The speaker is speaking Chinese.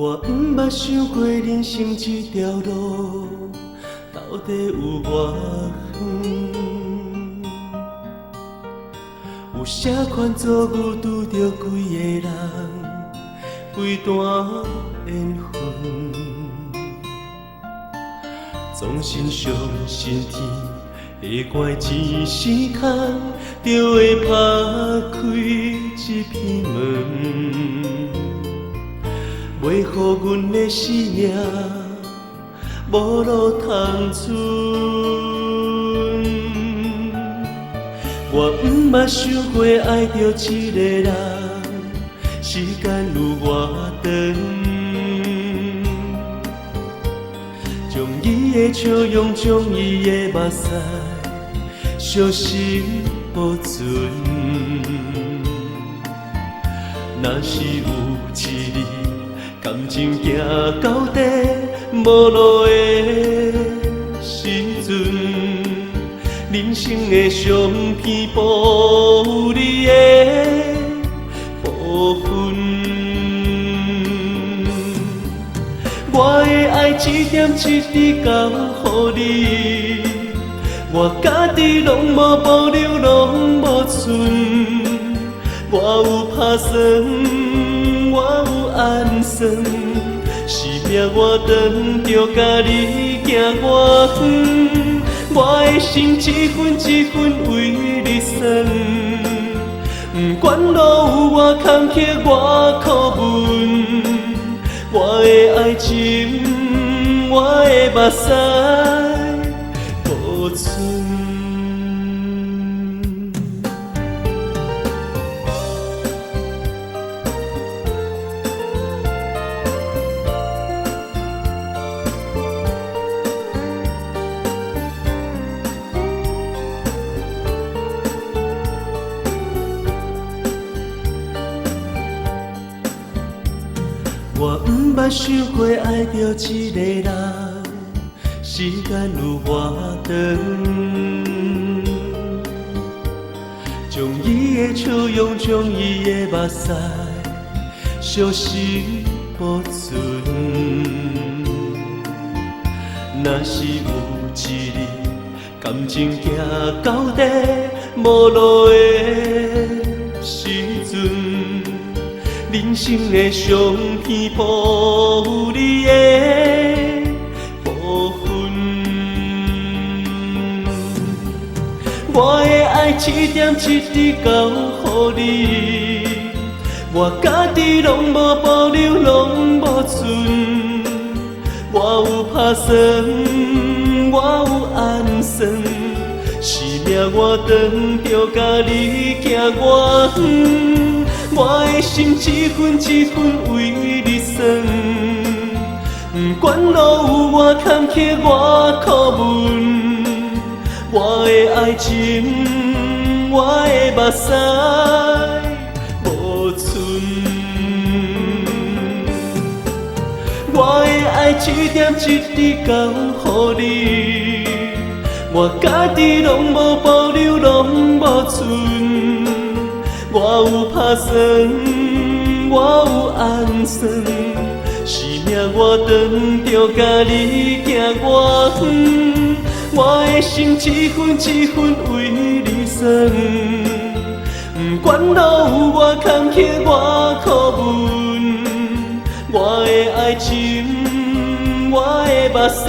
我毋捌想过人生这条路到底有偌远，有啥款遭遇拄着几个人，几段缘分，总心相信天会怪一时空，就会打开这片门。袂予阮的生命无路通存，我毋捌想过爱着一个人，时间有偌长，将伊的笑容，将伊的目屎，小心保存。若是有一日，感情行到底，无路的时阵，人生的相片保有你的部分。我的爱一点一滴交予你，我家己拢无保留，拢无存。我有打算，我有暗算，是命我长着甲你行偌远，我的心一分一分为你算，不管路有偌坎坷偌苦闷，我的爱情，我的目屎保存。我毋捌想过爱着一个人，时间有偌长，将伊的笑容，将伊的目屎，小心保存。若是有一日，感情行到底，无路的时阵，人生的相片保有你的部分。我的爱一点一滴交予你，我家己拢无保留，拢无存。我有打算，我有暗算，是命我长着甲你行偌远。我的心一分一分为你算，不管路有偌坎坷偌苦闷，我的爱情，我的目屎保存。我的爱一点一滴交予你，我家己拢无保留，拢无存。我有打算，我有暗算，是命我长着甲你行偌远，我的心一分一分为你算，不管路有偌坎坷偌苦闷， 我的爱情，我的目屎。